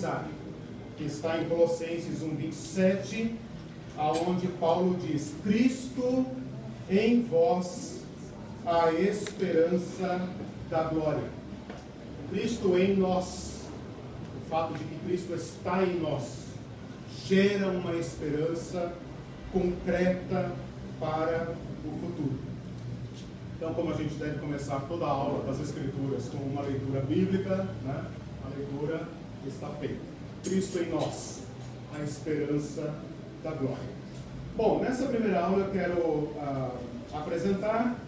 finalizar, que está em Colossenses 1:27, aonde Paulo diz: Cristo em vós, a esperança da glória. Cristo em nós, o fato de que Cristo está em nós, gera uma esperança concreta para o futuro. Então, como a gente deve começar toda a aula das Escrituras com uma leitura bíblica, né? A leitura está feita. Cristo em nós, a esperança da glória. Bom, nessa primeira aula eu quero apresentar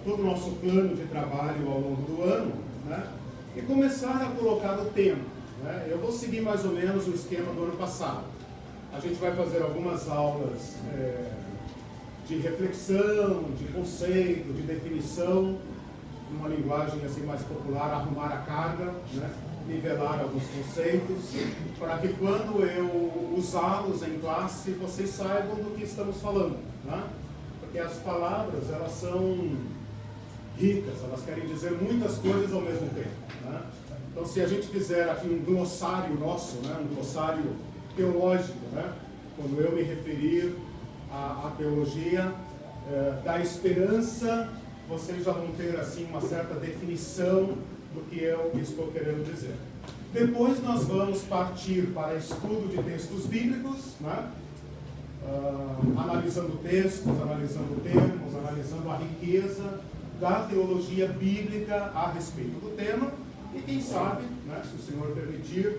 todo o nosso plano de trabalho ao longo do ano, né? E começar a colocar o tema, né? Eu vou seguir mais ou menos o esquema do ano passado. A gente vai fazer algumas aulas de reflexão, de conceito, de definição, numa linguagem assim mais popular, arrumar a carga, né? Nivelar alguns conceitos, para que quando eu usá-los em classe, vocês saibam do que estamos falando, né? Porque as palavras, elas são ricas, elas querem dizer muitas coisas ao mesmo tempo, né? Então, se a gente fizer aqui um glossário nosso, né? Um glossário teológico, né? Quando eu me referir à teologia da esperança, vocês já vão ter assim uma certa definição do que eu estou querendo dizer. Depois nós vamos partir para estudo de textos bíblicos, né? Analisando textos, analisando termos, analisando a riqueza da teologia bíblica a respeito do tema, e quem sabe, né, se o Senhor permitir,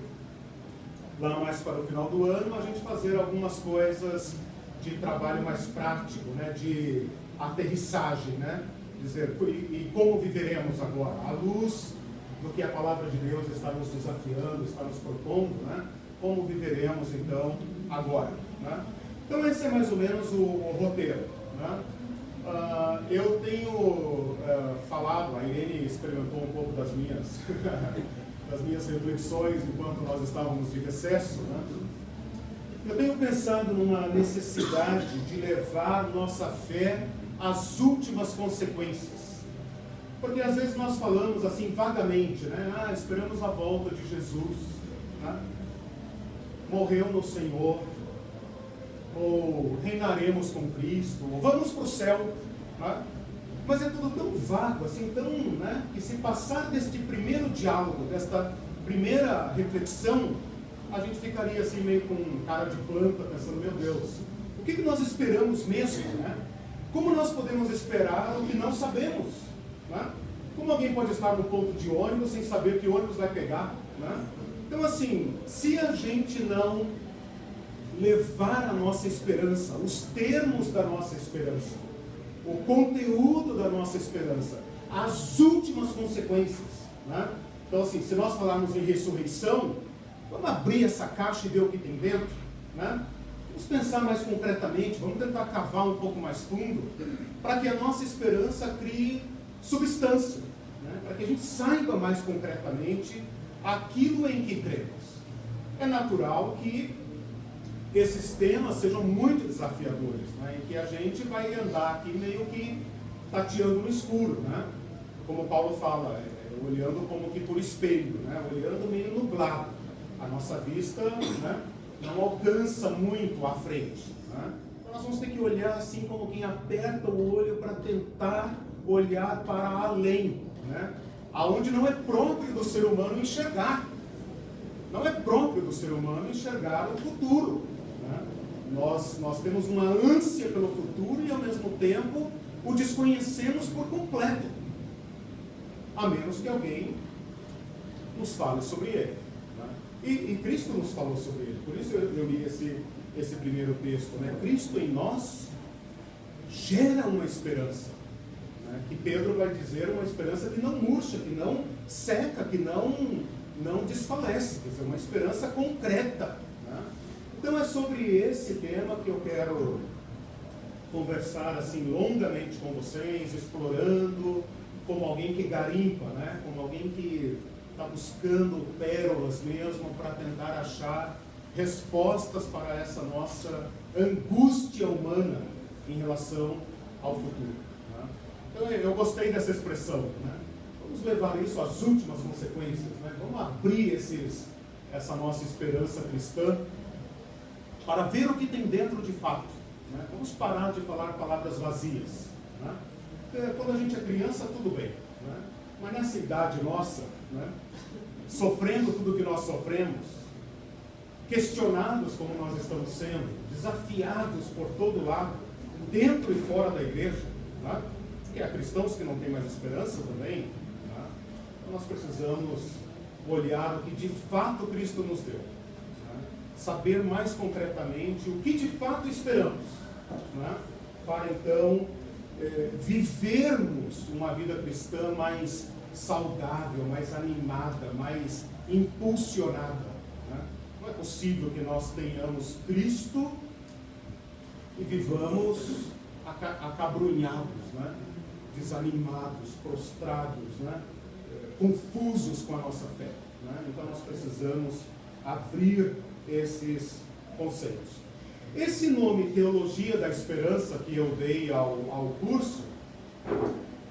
lá mais para o final do ano, a gente fazer algumas coisas de trabalho mais prático, né, de aterrissagem, né, dizer, e como viveremos agora, à luz do que a palavra de Deus está nos desafiando, está nos propondo, né, como viveremos então agora, né? Então esse é mais ou menos o roteiro, né? Eu tenho falado, a Irene experimentou um pouco das minhas reflexões enquanto nós estávamos de recesso, né? Eu tenho pensado numa necessidade de levar nossa fé às últimas consequências. Porque às vezes nós falamos assim vagamente, né? Esperamos a volta de Jesus, né? Morreu no Senhor, ou reinaremos com Cristo, ou vamos para o céu, né? Mas é tudo tão vago, assim, tão, né? Que se passar deste primeiro diálogo, desta primeira reflexão, a gente ficaria assim meio com cara de planta, pensando, meu Deus, o que nós esperamos mesmo, né? Como nós podemos esperar o que não sabemos, né? Como alguém pode estar no ponto de ônibus sem saber que ônibus vai pegar, né? Então assim, se a gente não levar a nossa esperança, os termos da nossa esperança, o conteúdo da nossa esperança, as últimas consequências, né? Então assim, se nós falarmos em ressurreição, vamos abrir essa caixa e ver o que tem dentro, né? Vamos pensar mais concretamente, vamos tentar cavar um pouco mais fundo, para que a nossa esperança crie substância, né? Para que a gente saiba mais concretamente aquilo em que cremos. É natural que esses temas sejam muito desafiadores, né? Em que a gente vai andar aqui meio que tateando no escuro, né? Como Paulo fala, olhando como que por espelho, né? Olhando meio nublado. A nossa vista, né, não alcança muito à frente, né? Então nós vamos ter que olhar assim como quem aperta o olho para tentar olhar para além, né? Aonde não é próprio do ser humano enxergar. Não é próprio do ser humano enxergar o futuro, né? Nós temos uma ânsia pelo futuro e ao mesmo tempo o desconhecemos por completo, a menos que alguém nos fale sobre ele, né? E Cristo nos falou sobre ele. Por isso eu li esse primeiro texto, né? Cristo em nós gera uma esperança, né? Que Pedro vai dizer, uma esperança que não murcha, que não seca, que não desfalece, quer dizer, uma esperança concreta, né? Então é sobre esse tema que eu quero conversar assim longamente com vocês, explorando como alguém que garimpa, né? Como alguém que está buscando pérolas mesmo para tentar achar respostas para essa nossa angústia humana em relação ao futuro, né? Então eu gostei dessa expressão, né? Vamos levar isso às últimas consequências, né? Vamos abrir essa nossa esperança cristã para ver o que tem dentro de fato, né? Vamos parar de falar palavras vazias, né? Porque quando a gente é criança, tudo bem, né? Mas nessa idade nossa, né? Sofrendo tudo que nós sofremos, questionados como nós estamos sendo, desafiados por todo lado, dentro e fora da igreja, né? E há cristãos que não têm mais esperança também, né? Então nós precisamos olhar o que de fato Cristo nos deu, né? Saber mais concretamente o que de fato esperamos, né? Para então vivermos uma vida cristã mais saudável, mais animada, mais impulsionada, né? Não é possível que nós tenhamos Cristo e vivamos acabrunhados, né? Desanimados, prostrados, né? Confusos com a nossa fé, né? Então nós precisamos abrir esses conceitos. Esse nome Teologia da Esperança que eu dei ao curso,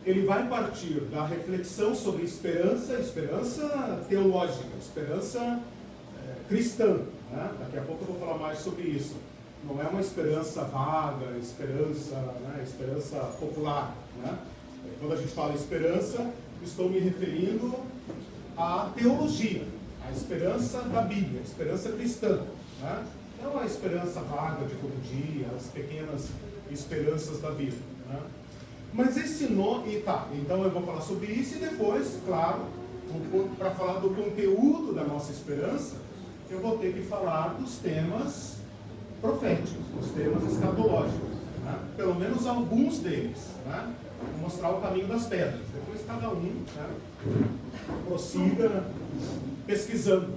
ele vai partir da reflexão sobre esperança teológica, esperança cristã, né? Daqui a pouco eu vou falar mais sobre isso. Não é uma esperança vaga, esperança popular, né? Quando a gente fala esperança, estou me referindo à teologia, à esperança da Bíblia, a esperança cristã, né? Não a esperança vaga de todo dia, as pequenas esperanças da vida, né? Mas esse nome, então eu vou falar sobre isso e depois, claro, para falar do conteúdo da nossa esperança, eu vou ter que falar dos temas proféticos, dos temas escatológicos, né? Pelo menos alguns deles, né? Vou mostrar o caminho das pedras, depois cada um, né, prossiga pesquisando,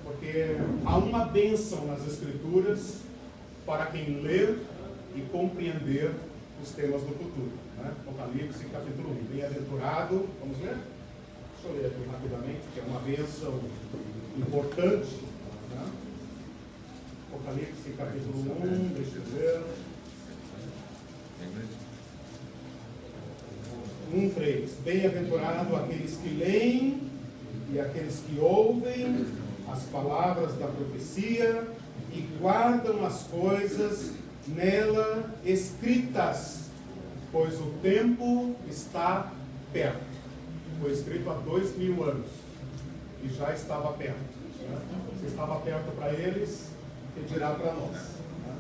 porque há uma bênção nas Escrituras para quem ler e compreender os temas do futuro, né? Apocalipse capítulo 1, bem-aventurado, vamos ler? Deixa eu ler aqui rapidamente, que é uma bênção importante, né? Apocalipse capítulo 1, deixa eu ver. 1:3. Bem-aventurado aqueles que leem e aqueles que ouvem as palavras da profecia e guardam as coisas nela escritas, pois o tempo está perto. Foi escrito há 2000 anos e já estava perto, né? Se estava perto para eles, que dirá para nós, né?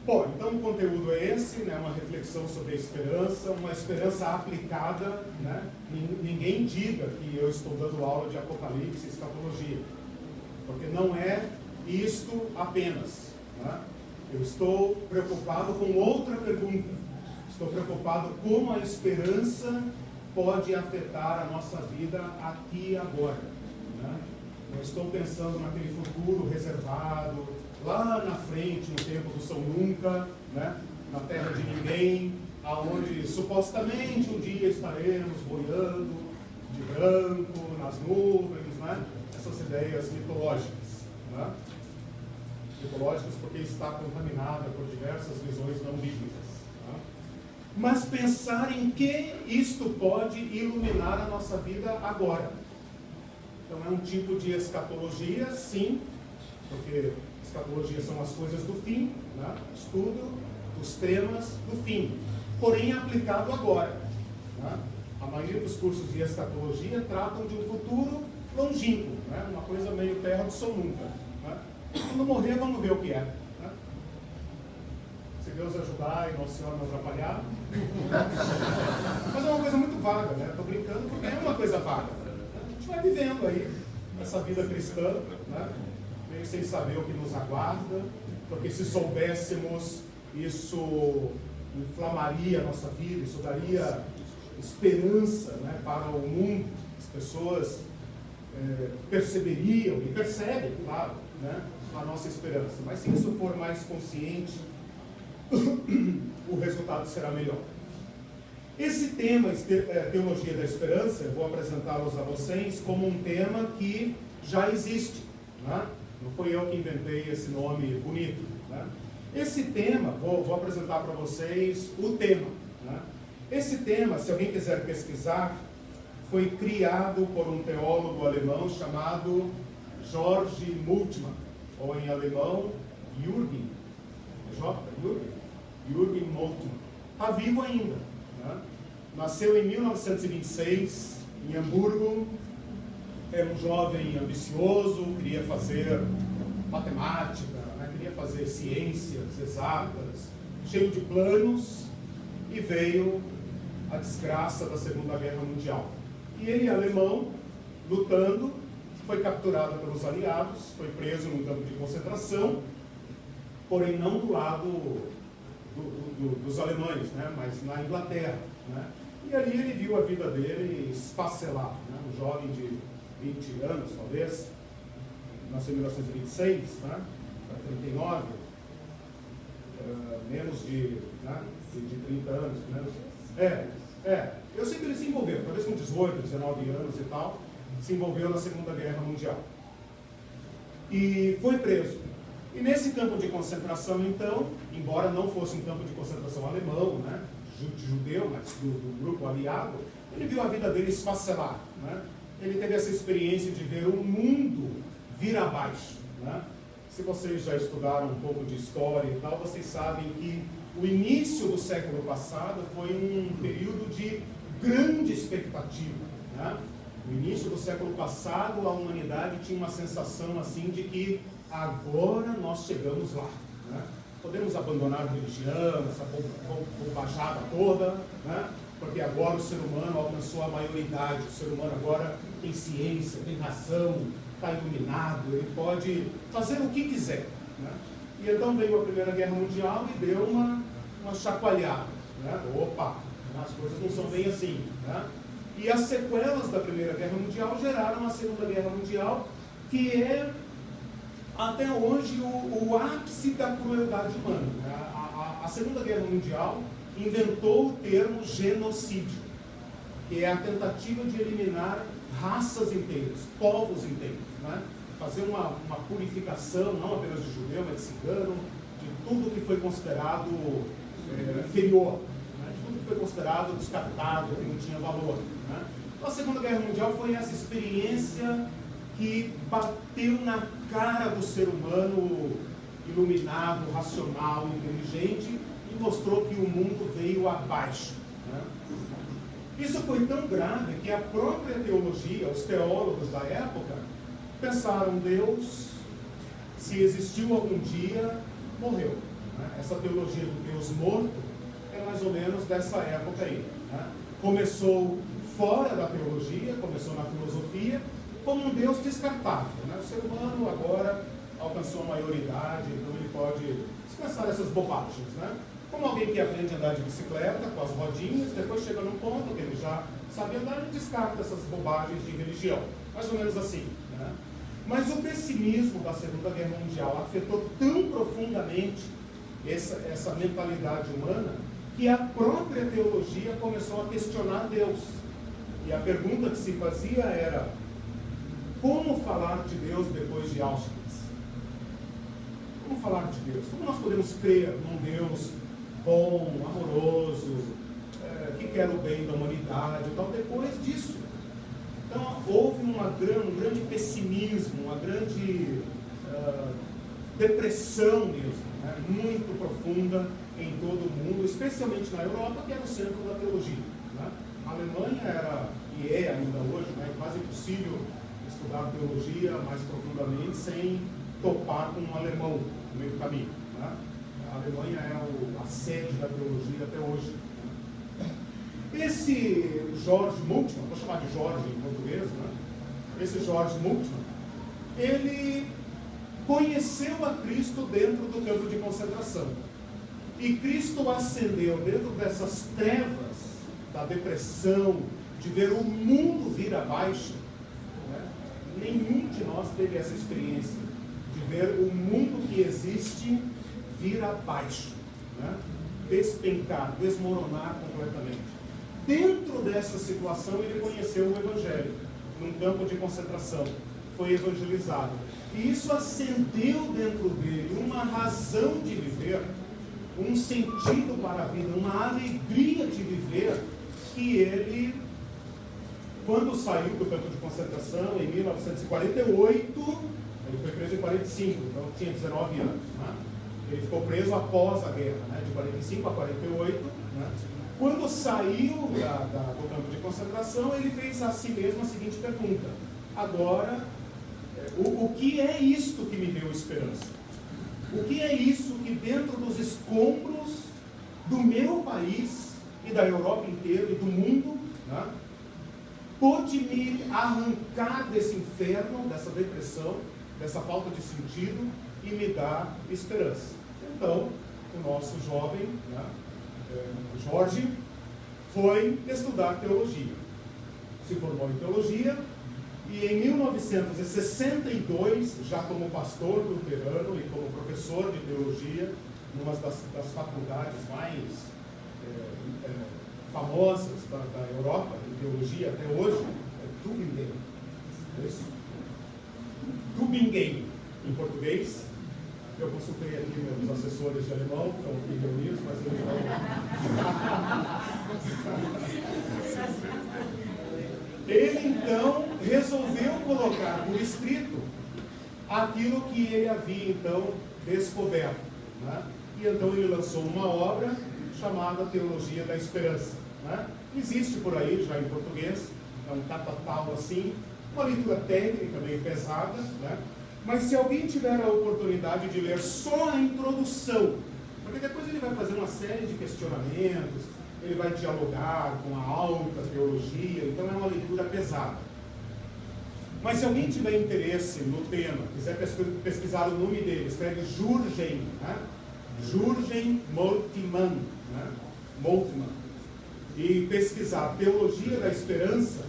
Bom, então o conteúdo é esse, né? Uma reflexão sobre a esperança, uma esperança aplicada, né? Ninguém diga que eu estou dando aula de Apocalipse e escatologia, porque não é isto apenas, né? Eu estou preocupado com outra pergunta. Estou preocupado como a esperança pode afetar a nossa vida aqui e agora, né? Eu estou pensando naquele futuro reservado, lá na frente, no tempo do São Nunca, né? Na terra de ninguém, aonde supostamente um dia estaremos boiando de branco, nas nuvens, né? Essas ideias mitológicas, né? Mitológicas porque está contaminada por diversas visões não bíblicas, né? Mas pensar em que isto pode iluminar a nossa vida agora. Então é um tipo de escatologia, sim, porque escatologia são as coisas do fim, né? Estudo dos temas do fim, porém aplicado agora, né? A maioria dos cursos de escatologia tratam de um futuro longínquo, né? Uma coisa meio terra do São Nunca, né? Quando morrer, vamos ver o que é, né? Se Deus ajudar e Nossa Senhora não atrapalhar. Mas é uma coisa muito vaga, né? Estou brincando porque é uma coisa vaga. A gente vai vivendo aí essa vida cristã, né? Meio sem saber o que nos aguarda, porque se soubéssemos, isso inflamaria a nossa vida, isso daria esperança, né, para o mundo. As pessoas perceberiam, e percebem, claro, né, a nossa esperança. Mas se isso for mais consciente, o resultado será melhor. Esse tema, Teologia da Esperança, eu vou apresentá-los a vocês como um tema que já existe, né? Não fui eu que inventei esse nome bonito, né? Esse tema, vou apresentar para vocês o tema, né? Esse tema, se alguém quiser pesquisar, foi criado por um teólogo alemão chamado George Moltmann, ou em alemão, Jürgen, Jürgen Moltmann. Está vivo ainda, né? Nasceu em 1926, em Hamburgo. Era um jovem ambicioso, queria fazer matemática, né? Queria fazer ciências exatas, cheio de planos, e veio a desgraça da Segunda Guerra Mundial. E ele, alemão, lutando, foi capturado pelos aliados, foi preso num campo de concentração, porém não do lado dos alemães, né? Mas na Inglaterra, né? E ali ele viu a vida dele esfacelar, né? Um jovem de 20 anos, talvez, nasceu em 1926, né? Para 39, menos de 30 anos. Eu sei que ele se envolveu, talvez com 18, 19 anos e tal, se envolveu na Segunda Guerra Mundial. E foi preso. E nesse campo de concentração, então, embora não fosse um campo de concentração alemão, né? De judeu, mas do grupo aliado, ele viu a vida dele esfacelar, né? Ele teve essa experiência de ver o mundo vir abaixo, né? Se vocês já estudaram um pouco de história e tal, vocês sabem que o início do século passado foi um período de grande expectativa, né? No início do século passado, a humanidade tinha uma sensação assim de que agora nós chegamos lá, né? Podemos abandonar a religião, essa bobajada toda, né? Porque agora o ser humano alcançou a maioridade, o ser humano agora tem ciência, tem razão, está iluminado, ele pode fazer o que quiser, né? E então veio a Primeira Guerra Mundial e deu uma chacoalhada, né? Opa, as coisas não são bem assim, né? E as sequelas da Primeira Guerra Mundial geraram a Segunda Guerra Mundial, que é até hoje o ápice da crueldade humana. A Segunda Guerra Mundial inventou o termo genocídio, que é a tentativa de eliminar raças inteiras, povos inteiros, né? Fazer uma purificação, não apenas de judeu, mas de cigano, de tudo que foi considerado inferior, né? De tudo que foi considerado descartável, que não tinha valor, né? Então a Segunda Guerra Mundial foi essa experiência que bateu na cara do ser humano iluminado, racional, inteligente, e mostrou que o mundo veio abaixo, né? Isso foi tão grave que a própria teologia, os teólogos da época, pensaram: Deus, se existiu algum dia, morreu, né? Essa teologia do Deus morto é mais ou menos dessa época aí, né? Começou fora da teologia, começou na filosofia, como um Deus descartável, né? O ser humano agora alcançou a maioridade, então ele pode dispensar essas bobagens, né? Como alguém que aprende a andar de bicicleta com as rodinhas, depois chega num ponto que ele já sabe andar e descarta essas bobagens de religião, mais ou menos assim, né? Mas o pessimismo da Segunda Guerra Mundial afetou tão profundamente essa mentalidade humana que a própria teologia começou a questionar Deus. E a pergunta que se fazia era: como falar de Deus depois de Auschwitz? Como falar de Deus? Como nós podemos crer num Deus bom, amoroso, que quer o bem da humanidade e tal, depois disso? Então houve um grande pessimismo, uma grande depressão mesmo, né? Muito profunda em todo o mundo, especialmente na Europa, que era o centro da teologia, né? A Alemanha era, e é ainda hoje, né, quase impossível estudar teologia mais profundamente sem topar com um alemão no meio do caminho, né? A Alemanha é a sede da teologia até hoje. Esse George Moltmann, vou chamar de Jorge em português, né? Esse George Moltmann, ele conheceu a Cristo dentro do campo de concentração. E Cristo ascendeu dentro dessas trevas da depressão, de ver o mundo vir abaixo, né? Nenhum de nós teve essa experiência de ver o mundo que existe vir abaixo, né? Despencar, desmoronar completamente. Dentro dessa situação ele conheceu o Evangelho, num campo de concentração, foi evangelizado. E isso acendeu dentro dele uma razão de viver, um sentido para a vida, uma alegria de viver, que ele quando saiu do campo de concentração, em 1948, ele foi preso em 45, então tinha 19 anos. Né? Ele ficou preso após a guerra, né? De 45 a 48. Né? Quando saiu do campo de concentração, ele fez a si mesmo a seguinte pergunta: agora, o que é isto que me deu esperança? O que é isso que dentro dos escombros do meu país e da Europa inteira e do mundo, né, pôde me arrancar desse inferno, dessa depressão, dessa falta de sentido e me dar esperança? Então, o nosso jovem, né, Jorge, foi estudar teologia. Se formou em teologia e em 1962, já como pastor luterano e como professor de teologia, numa das faculdades mais famosas da Europa, de teologia até hoje, é Tübingen. É isso? Tübingen, em português. Eu consultei aqui meus assessores de alemão, que estão aqui reunidos, mas eles não. Ele então resolveu colocar por escrito aquilo que ele havia então descoberto. Né? E então ele lançou uma obra chamada Teologia da Esperança. Né? Existe por aí já em português, é um catatal assim, uma leitura técnica meio pesada, né? Mas se alguém tiver a oportunidade de ler só a introdução, porque depois ele vai fazer uma série de questionamentos, ele vai dialogar com a alta teologia, então é uma leitura pesada. Mas se alguém tiver interesse no tema, quiser pesquisar o nome dele, escreve Jürgen, né? Jürgen Moltmann, né? Moltmann, e pesquisar Teologia da Esperança,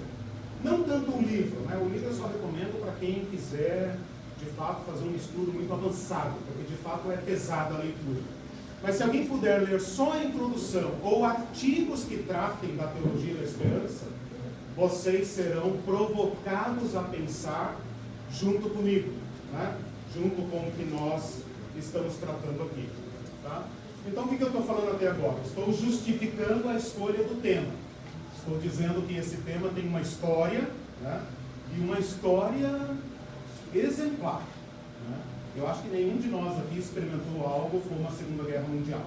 não tanto o livro, né? O livro eu só recomendo para quem quiser de fato fazer um estudo muito avançado, porque de fato é pesada a leitura. Mas se alguém puder ler só a introdução ou artigos que tratem da Teologia da Esperança, vocês serão provocados a pensar junto comigo, né? Junto com o que nós estamos tratando aqui. Tá? Então o que eu estou falando até agora? Estou justificando a escolha do tema. Estou dizendo que esse tema tem uma história, né? E uma história exemplar. Né? Eu acho que nenhum de nós aqui experimentou algo como a Segunda Guerra Mundial.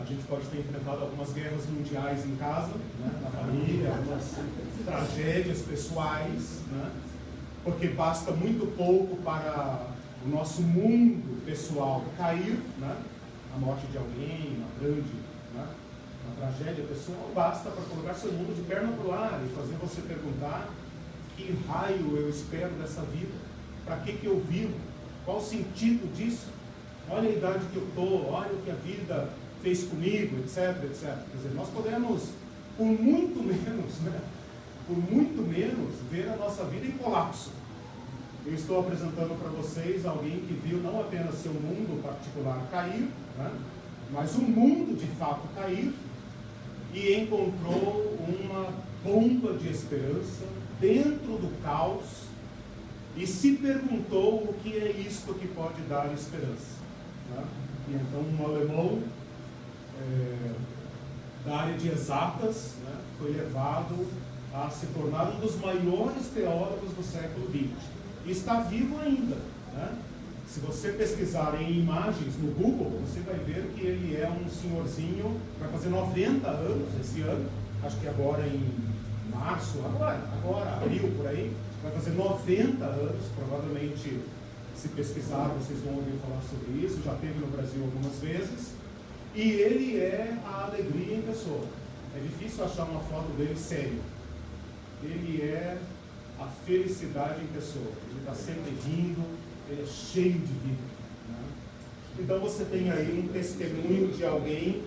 A gente pode ter enfrentado algumas guerras mundiais em casa, né? Na família, algumas tragédias pessoais, né? Porque basta muito pouco para o nosso mundo pessoal cair, né? A morte de alguém, uma grande, né? Uma tragédia pessoal, basta para colocar seu mundo de perna para o ar e fazer você perguntar: que raio eu espero dessa vida? Para que eu vivo? Qual o sentido disso? Olha a idade que eu estou, olha o que a vida fez comigo, etc, etc. Quer dizer, nós podemos, por muito menos, né? Por muito menos, ver a nossa vida em colapso. Eu estou apresentando para vocês alguém que viu não apenas seu mundo particular cair, né? Mas o mundo de fato cair, e encontrou uma bomba de esperança dentro do caos e se perguntou o que é isto que pode dar esperança. Né? E então um alemão da área de exatas, né, foi levado a se tornar um dos maiores teólogos do século XX. E está vivo ainda. Né? Se você pesquisar em imagens no Google, você vai ver que ele é um senhorzinho, vai fazer 90 anos esse ano, acho que agora em março, agora, abril, por aí, vai fazer 90 anos, provavelmente, se pesquisar, vocês vão ouvir falar sobre isso, já teve no Brasil algumas vezes, e ele é a alegria em pessoa. É difícil achar uma foto dele sério. Ele é a felicidade em pessoa. Ele está sempre rindo, ele é cheio de vida. Né? Então você tem aí um testemunho de alguém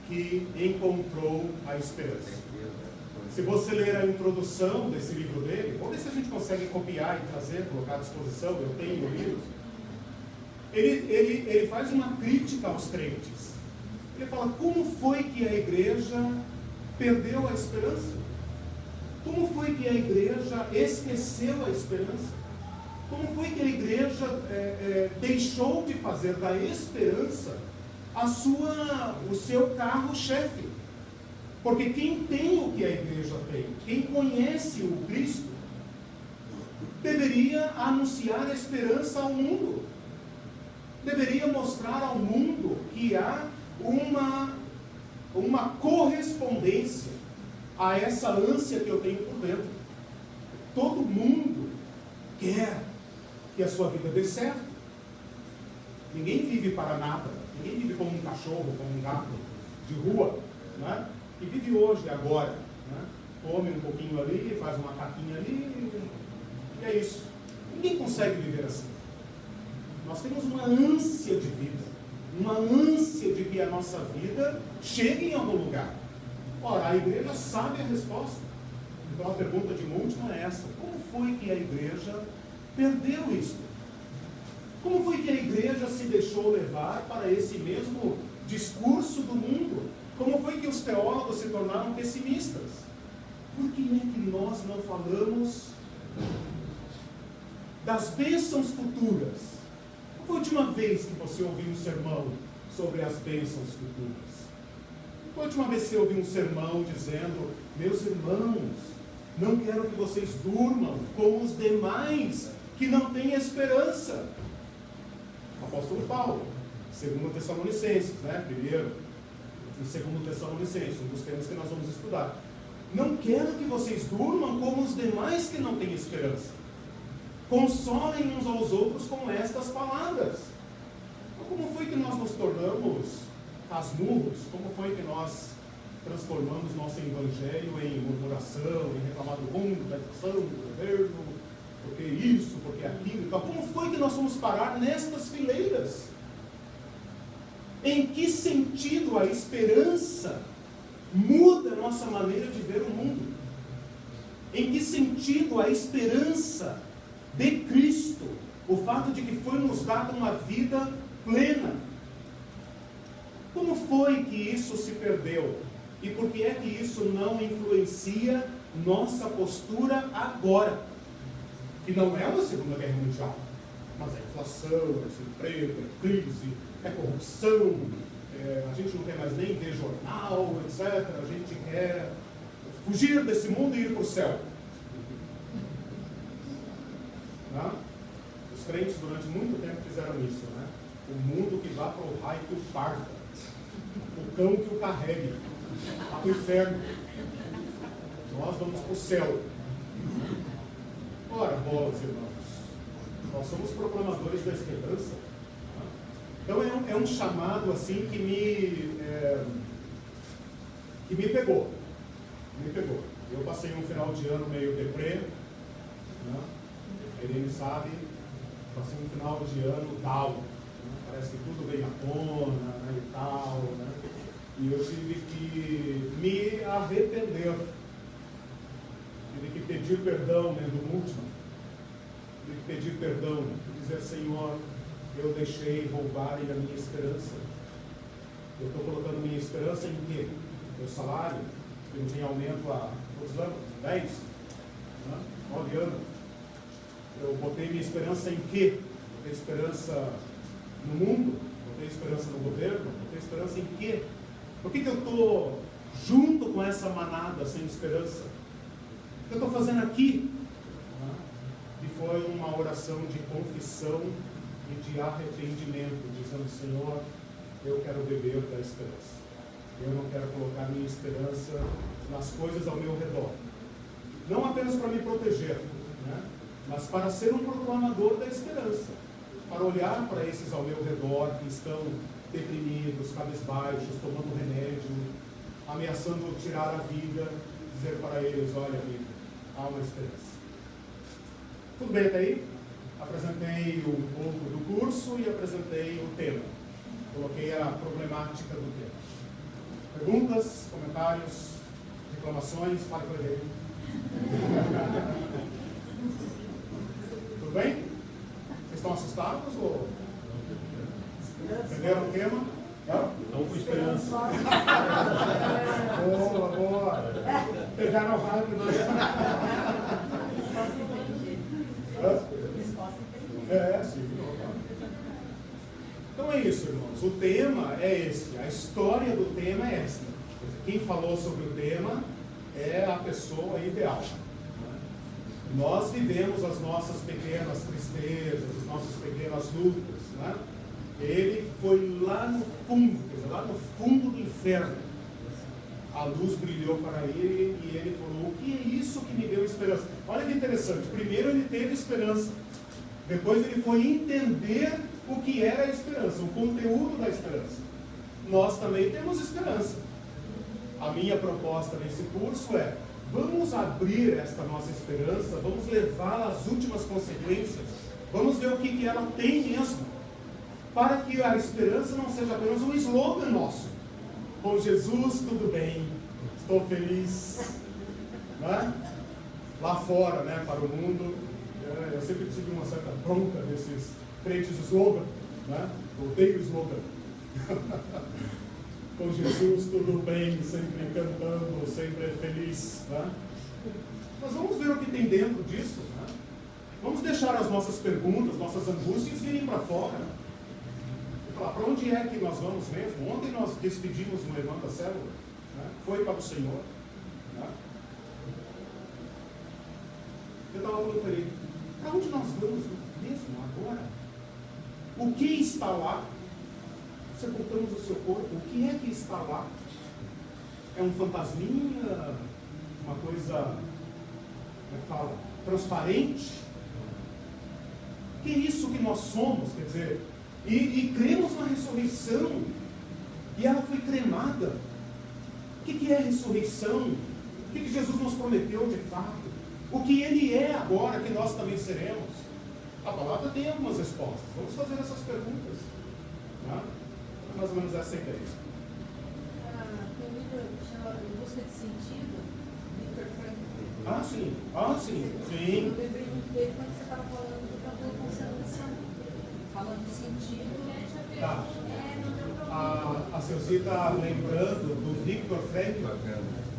que encontrou a esperança. Se você ler a introdução desse livro dele, vamos ver se a gente consegue copiar e trazer, colocar à disposição, eu tenho o livro. Ele faz uma crítica aos crentes. Ele fala: como foi que a igreja perdeu a esperança? Como foi que a igreja esqueceu a esperança? Como foi que a igreja deixou de fazer da esperança o seu carro-chefe? Porque quem tem o que a igreja tem, quem conhece o Cristo, deveria anunciar a esperança ao mundo. Deveria mostrar ao mundo que há uma correspondência a essa ânsia que eu tenho por dentro. Todo mundo quer que a sua vida dê certo. Ninguém vive para nada. Ninguém vive como um cachorro, como um gato de rua, né? E vive hoje, agora, né? Come um pouquinho ali, faz uma caquinha ali, e é isso. Ninguém consegue viver assim. Nós temos uma ânsia de vida, uma ânsia de que a nossa vida chegue em algum lugar. Ora, a igreja sabe a resposta. Então a pergunta de última é essa: como foi que a igreja perdeu isso? Como foi que a igreja se deixou levar para esse mesmo discurso do mundo? Como foi que os teólogos se tornaram pessimistas? Por que é que nós não falamos das bênçãos futuras? Qual foi a última vez que você ouviu um sermão sobre as bênçãos futuras? Qual foi a última vez que você ouviu um sermão dizendo: meus irmãos, não quero que vocês durmam como os demais que não têm esperança? O apóstolo Paulo, 2 Tessalonicenses, né? Primeiro e 2 Tessalonicenses, um dos temas que nós vamos estudar. Não quero que vocês durmam como os demais que não têm esperança. Consolem uns aos outros com estas palavras. Então, como foi que nós nos tornamos casmurros? Como foi que nós transformamos nosso evangelho em murmuração, em reclamar do mundo, da inflação, do governo, porque isso, porque aquilo? Então, como foi que nós fomos parar nestas fileiras? Em que sentido a esperança muda a nossa maneira de ver o mundo? Em que sentido a esperança de Cristo, o fato de que foi nos dada uma vida plena? Como foi que isso se perdeu? E por que é que isso não influencia nossa postura agora? Que não é uma Segunda Guerra Mundial, mas é inflação, é desemprego, é crise, é corrupção, a gente não quer mais nem ver jornal, etc. A gente quer fugir desse mundo e ir para o céu. Né? Os crentes durante muito tempo fizeram isso, né? O mundo que vá para o raio que o parta, o cão que o carregue, vá para o inferno. Nós vamos para o céu. Ora, bolas, irmãos, nós somos proclamadores da esperança. Então é um chamado assim que me pegou. Eu passei um final de ano meio deprê, né? Ele sabe, passei um final de ano down, né? Parece que tudo veio à tona, né, e tal, né? E eu tive que me arrepender, tive que pedir perdão, né, do último, tive que pedir perdão, dizer: Senhor, eu deixei roubarem a minha esperança. Eu estou colocando minha esperança em quê? Meu salário, que não tem aumento há quantos anos? 10? Né? 9 anos. Eu botei minha esperança em quê? Botei esperança no mundo? Botei esperança no governo? Botei esperança em quê? Por que eu estou junto com essa manada sem esperança? O que eu estou fazendo aqui? E foi uma oração de confissão e de arrependimento, dizendo: Senhor, eu quero beber da esperança. Eu não quero colocar minha esperança nas coisas ao meu redor. Não apenas para me proteger, né? Mas para ser um proclamador da esperança. Para olhar para esses ao meu redor que estão deprimidos, cabisbaixos, tomando remédio, ameaçando tirar a vida, dizer para eles: olha, amigo, há uma esperança. Tudo bem até aí? Apresentei um pouco do curso e apresentei o tema. Coloquei a problemática do tema. Perguntas, comentários, reclamações? Fale para ele. Tudo bem? Vocês estão assustados ou entenderam o tema? Não com esperança. Boa. Pegaram rápido. Sim. Então é isso, irmãos. O tema é esse. A história do tema é esta. Quem falou sobre o tema é a pessoa ideal. Nós vivemos as nossas pequenas tristezas, as nossas pequenas lutas. Né? Ele foi lá no fundo, quer dizer, lá no fundo do inferno. A luz brilhou para ele e ele falou: o que é isso que me deu esperança? Olha que interessante, primeiro ele teve esperança, depois ele foi entender o que era a esperança, o conteúdo da esperança. Nós também temos esperança. A minha proposta nesse curso é: vamos abrir esta nossa esperança, vamos levá-la às últimas consequências, vamos ver o que ela tem mesmo, para que a esperança não seja apenas um slogan nosso. Com Jesus tudo bem, estou feliz. Né? Lá fora, né, para o mundo, eu sempre tive uma certa bronca desses crentes slogan, né? Odeio slogan. Com Jesus tudo bem, sempre cantando, sempre feliz. Né? Mas vamos ver o que tem dentro disso. Né? Vamos deixar as nossas perguntas, nossas angústias virem para fora. E falar: para onde é que nós vamos mesmo? Ontem nós despedimos um irmão da célula, né? Foi para o Senhor. Né? Eu estava falando para ele: para onde nós vamos mesmo agora? O que está lá? Sepultamos o seu corpo, o que é que está lá? É um fantasminha? Uma coisa, como é que fala? Transparente? Que é isso que nós somos? Quer dizer, e cremos na ressurreição, e ela foi cremada. O que é ressurreição? O que Jesus nos prometeu de fato? O que Ele é agora, que nós também seremos? A palavra tem algumas respostas. Vamos fazer essas perguntas. Né? Mais ou menos essa ideia. Tem um livro que chama Em Busca de Sentido, Viktor Frankl. Ah, sim. Ah, sim. Sim. Eu lembrei muito dele quando você estava falando do campo da concentração. Falando de sentido. Tá. A Celci está lembrando do Viktor Frankl,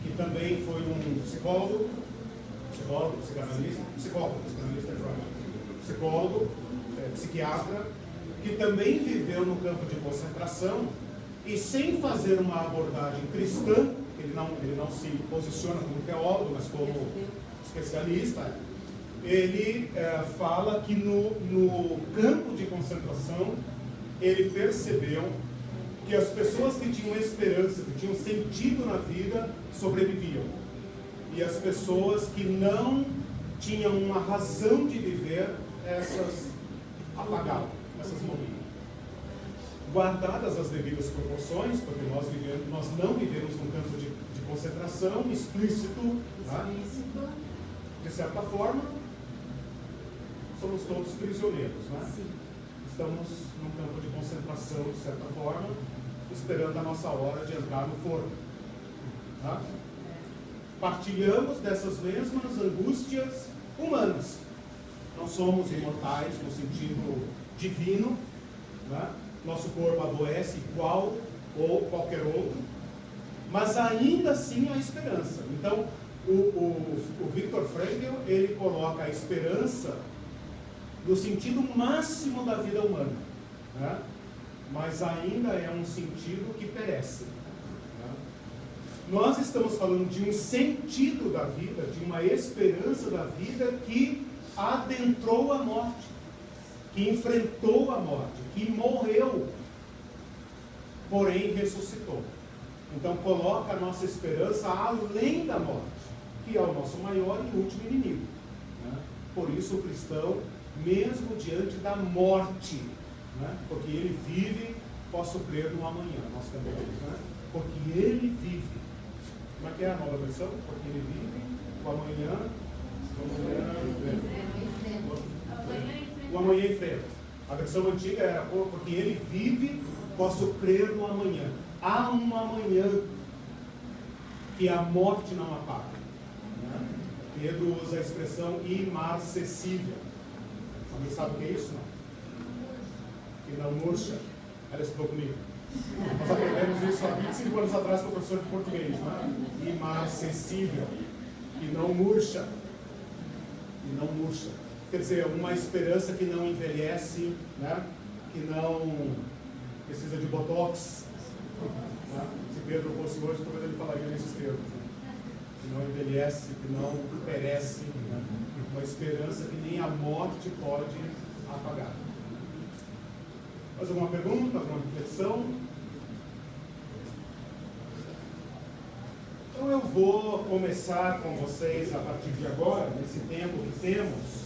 que também foi um psicólogo, psiquiatra, que também viveu no campo de concentração e, sem fazer uma abordagem cristã, ele não se posiciona como teólogo, mas como especialista, ele fala que no campo de concentração ele percebeu que as pessoas que tinham esperança, que tinham sentido na vida, sobreviviam. E as pessoas que não tinham uma razão de viver, essas apagavam, essas morriam. Guardadas as devidas proporções, porque nós não vivemos num campo de concentração explícito, tá? De certa forma, somos todos prisioneiros, né? Estamos num campo de concentração, de certa forma, esperando a nossa hora de entrar no forno. Tá? Partilhamos dessas mesmas angústias humanas. Não somos imortais no sentido divino, né? Nosso corpo adoece igual ou qualquer outro, mas ainda assim há esperança. Então, o Viktor Frankl, ele coloca a esperança no sentido máximo da vida humana, né? Mas ainda é um sentido que perece. Né? Nós estamos falando de um sentido da vida, de uma esperança da vida que adentrou a morte, que enfrentou a morte, que morreu, porém ressuscitou. Então coloca a nossa esperança além da morte, que é o nosso maior e último inimigo. Né? Por isso o cristão, mesmo diante da morte, né? Porque ele vive, posso crer no amanhã, nós cantamos, né? Porque ele vive. Como é que é a nova versão? Porque ele vive, o amanhã enfrenta. A versão antiga era: porque ele vive, posso crer no amanhã. Há um amanhã que a morte não apaga. Né? Pedro usa a expressão imarcessível. Alguém sabe o que é isso? Não? Que não murcha. Ela estudou comigo. Nós aprendemos isso há 25 anos atrás com o professor de português. Né? Imarcessível. Que não murcha. Que não murcha. Quer dizer, uma esperança que não envelhece, né? Que não precisa de botox, Né? Se Pedro fosse hoje, talvez ele falaria nesses termos. Né? Que não envelhece, que não perece, né? Uma esperança que nem a morte pode apagar. Mais alguma pergunta, alguma reflexão? Então eu vou começar com vocês a partir de agora, nesse tempo que temos,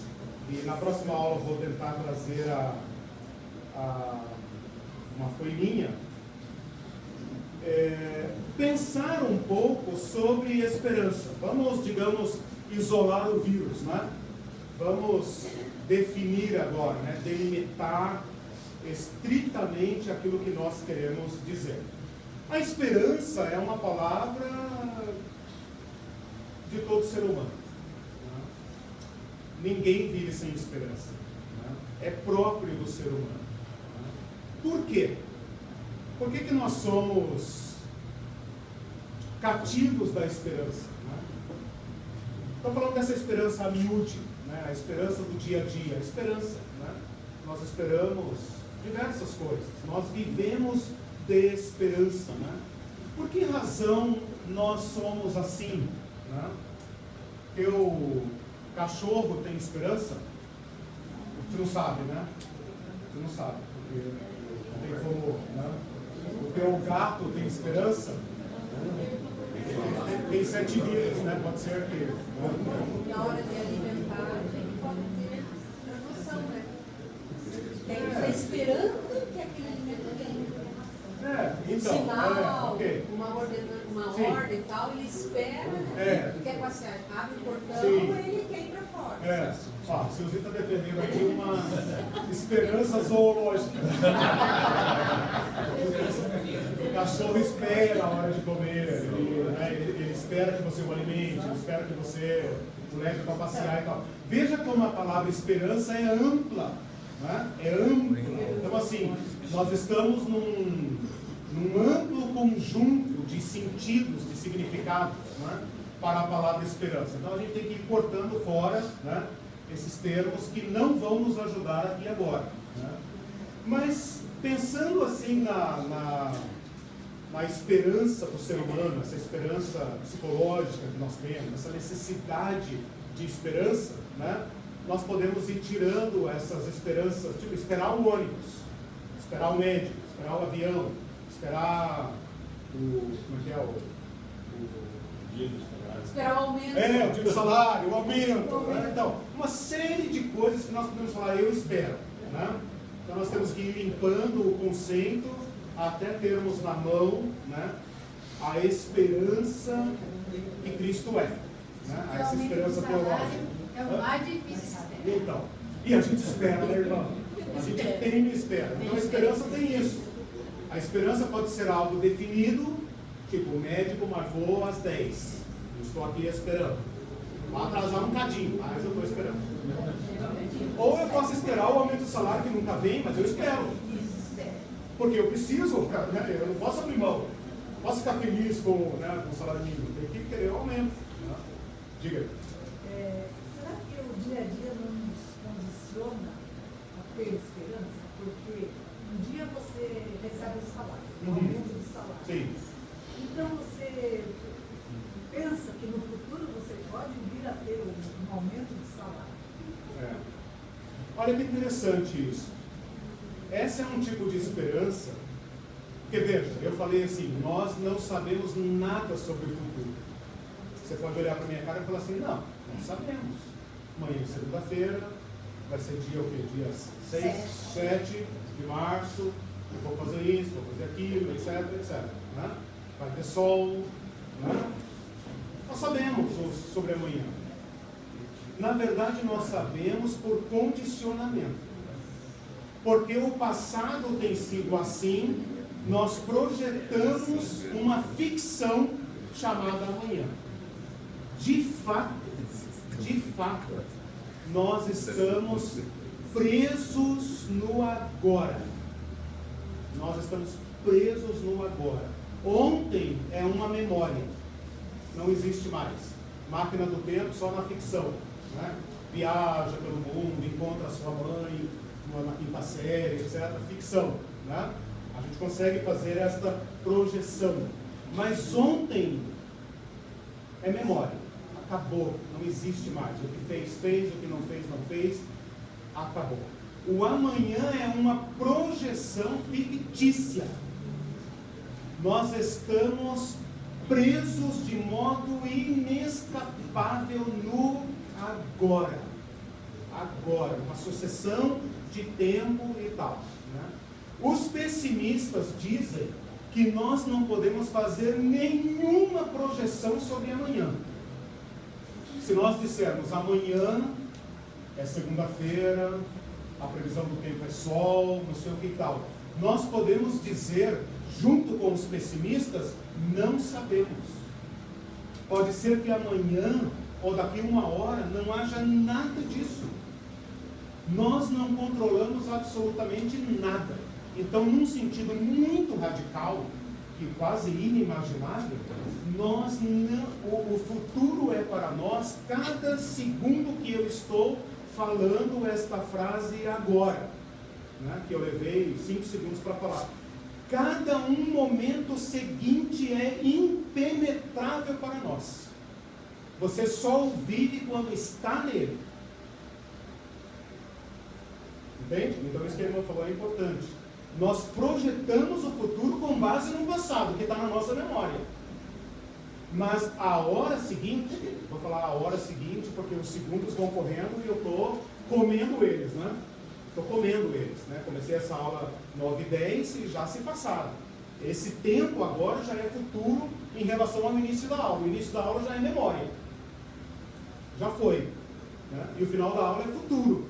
e na próxima aula eu vou tentar trazer uma folhinha, pensar um pouco sobre esperança. Vamos, digamos, isolar o vírus, né? Vamos definir agora, né? Delimitar estritamente aquilo que nós queremos dizer. A esperança é uma palavra de todo ser humano. Né? Ninguém vive sem esperança. Né? É próprio do ser humano. Né? Por quê? Por que nós somos cativos da esperança? Né? Estou falando dessa esperança a miúde, né? A esperança do dia a dia, a esperança. Né? Nós esperamos diversas coisas. Nós vivemos de esperança. Né? Por que razão nós somos assim? Né? Teu cachorro tem esperança? Tu não sabe, né? Tu não sabe, porque não tem como, né? O teu gato tem esperança? Tem 7 vidas, né? Pode ser que... Né? Na hora de alimentar, pode ter emoção, né? Está esperando que aquele alimento tenha então, sinal, okay. uma ordem e tal, ele espera, né? Quer passear, abre o portão, Sim. ele quer ir para fora. Ó, Silzinho está defendendo aqui uma esperança zoológica. O cachorro espera a hora de comer, ele espera que você o alimente, ele espera que você o leve para passear e tal. Veja como a palavra esperança é ampla. Né? É ampla. Então, assim, nós estamos num amplo conjunto de sentidos, de significados, né? Para a palavra esperança. Então, a gente tem que ir cortando fora, né? Esses termos que não vão nos ajudar aqui agora. Né? Mas, pensando assim na esperança do ser humano, essa esperança psicológica que nós temos, essa necessidade de esperança, né? Nós podemos ir tirando essas esperanças, tipo, esperar o ônibus, esperar o médico, esperar o avião, esperar como é que é o dia do salário. Esperar o aumento. o dia do salário, o aumento. Né? Então, uma série de coisas que nós podemos falar, eu espero. Né? Então nós temos que ir limpando o conceito até termos na mão, né, a esperança que Cristo é. Né? Essa esperança teológica. É o mais difícil. Então, e a gente espera, né, irmão? A gente tem e espera. Então a esperança tem isso. A esperança pode ser algo definido, tipo, o médico marcou às 10. Eu estou aqui esperando. Vai atrasar um cadinho, mas eu estou esperando. Ou eu posso esperar o aumento do salário que nunca vem, mas eu espero. Porque eu preciso, né? Eu não posso abrir mão. Não posso ficar feliz com o salário mínimo. Tem que querer o aumento. Né? Diga. Será que o dia a dia não nos condiciona a ter esperança? Porque um dia você recebe o salário, o aumento do salário. Sim. Então você pensa que no futuro você pode vir a ter um aumento do salário. Olha que interessante isso. Essa é um tipo de esperança, porque veja, eu falei assim, nós não sabemos nada sobre o futuro. Você pode olhar para minha cara e falar assim, não sabemos. Amanhã é segunda-feira, vai ser dia o quê? Dia 7 de março, eu vou fazer isso, vou fazer aquilo, etc. Né? Vai ter sol. Né? Nós sabemos sobre amanhã. Na verdade, nós sabemos por condicionamento. Porque o passado tem sido assim, nós projetamos uma ficção chamada amanhã. De fato, nós estamos presos no agora. Nós estamos presos no agora. Ontem é uma memória, não existe mais. Máquina do tempo só na ficção. Né? Viaja pelo mundo, encontra sua mãe na quinta série, etc. Ficção. Né? A gente consegue fazer esta projeção. Mas ontem é memória. Acabou. Não existe mais. O que fez, fez. O que não fez. Acabou. O amanhã é uma projeção fictícia. Nós estamos presos de modo inescapável no agora. Agora, uma sucessão de tempo e tal, né? Os pessimistas dizem que nós não podemos fazer nenhuma projeção sobre amanhã. Se nós dissermos amanhã é segunda-feira, a previsão do tempo é sol, não sei o que e tal, nós podemos dizer, junto com os pessimistas, não sabemos. Pode ser que amanhã ou daqui uma hora não haja nada disso. Nós não controlamos absolutamente nada. Então, num sentido muito radical e quase inimaginável, o futuro é para nós cada segundo que eu estou falando esta frase agora, né, que eu levei 5 segundos para falar. Cada um momento seguinte é impenetrável para nós. Você só o vive quando está nele. Entende? Então isso que a irmã falou é importante. Nós projetamos o futuro com base no passado, que está na nossa memória. Mas a hora seguinte, vou falar a hora seguinte, porque os segundos vão correndo e eu estou comendo eles, né? Estou comendo eles, né? Comecei essa aula 9h10 e já se passaram. Esse tempo agora já é futuro em relação ao início da aula. O início da aula já é memória. Já foi. Né? E o final da aula é futuro.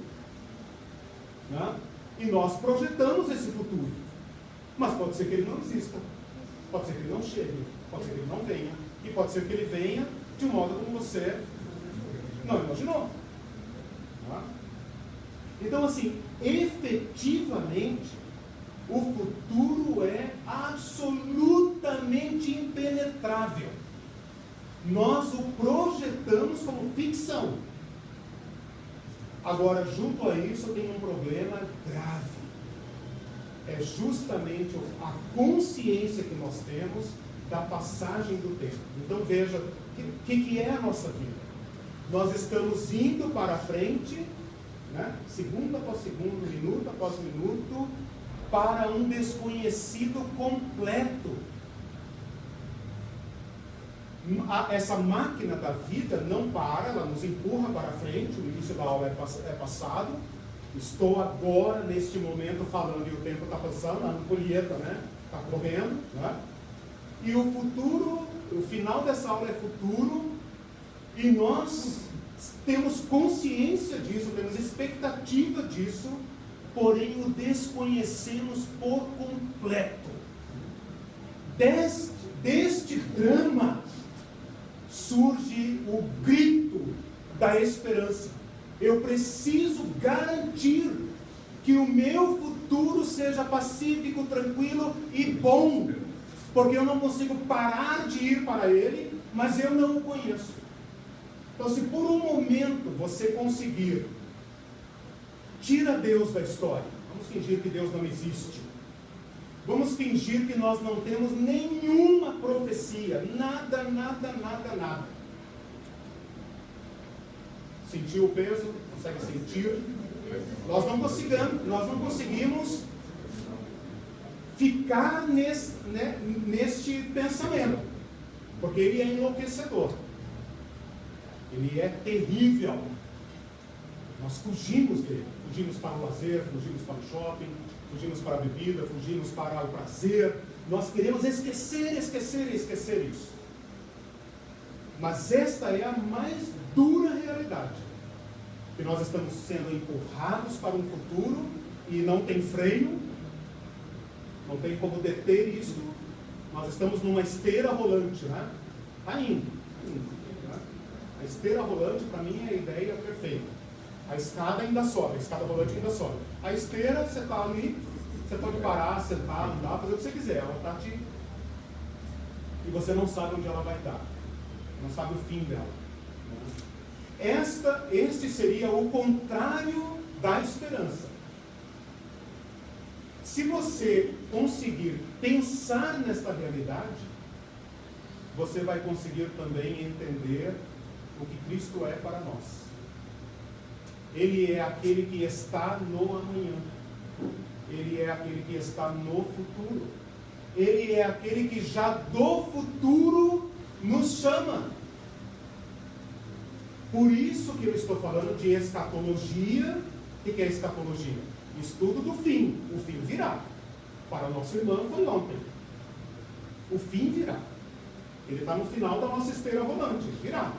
Né? E nós projetamos esse futuro. Mas pode ser que ele não exista. Pode ser que ele não chegue. Pode ser que ele não venha. E pode ser que ele venha de um modo como você não imaginou. Tá? Então, assim, efetivamente, o futuro é absolutamente impenetrável. Nós o projetamos como ficção. Agora, junto a isso, tem um problema grave. É justamente a consciência que nós temos da passagem do tempo. Então, veja, o que é a nossa vida? Nós estamos indo para frente, né, segundo após segundo, minuto após minuto, para um desconhecido completo. Essa máquina da vida não para, ela nos empurra para frente. O início da aula é passado. Estou agora, neste momento, falando, e o tempo está passando, a ampulheta, né, está correndo, né? E o futuro, o final dessa aula é futuro, e nós temos consciência disso, temos expectativa disso, porém o desconhecemos por completo. Deste drama surge o grito da esperança. Eu preciso garantir que o meu futuro seja pacífico, tranquilo e bom, porque eu não consigo parar de ir para ele, mas eu não o conheço. Então, se por um momento você conseguir, tira Deus da história, vamos fingir que Deus não existe, vamos fingir que nós não temos nenhuma profecia, nada. Sentiu o peso? Consegue sentir? Nós não conseguimos ficar neste pensamento, porque ele é enlouquecedor, ele é terrível. Nós fugimos dele, fugimos para o lazer, fugimos para o shopping, fugimos para a bebida, fugimos para o prazer. Nós queremos esquecer isso. Mas esta é a mais dura realidade, que nós estamos sendo empurrados para um futuro e não tem freio, não tem como deter isso. Nós estamos numa esteira rolante, né? Está indo, né? A esteira rolante, para mim, é a ideia perfeita. A escada ainda sobe, a escada rolante ainda sobe. A esteira, você está ali, você pode parar, sentar, andar, fazer o que você quiser. Ela está te... E você não sabe onde ela vai dar. Não sabe o fim dela. Este seria o contrário da esperança. Se você conseguir pensar nesta realidade, você vai conseguir também entender o que Cristo é para nós. Ele é aquele que está no amanhã. Ele é aquele que está no futuro. Ele é aquele que já do futuro nos chama. Por isso que eu estou falando de escatologia. O que é escatologia? Estudo do fim. O fim virá. Para o nosso irmão foi ontem. O fim virá. Ele está no final da nossa esteira rolante. Virá.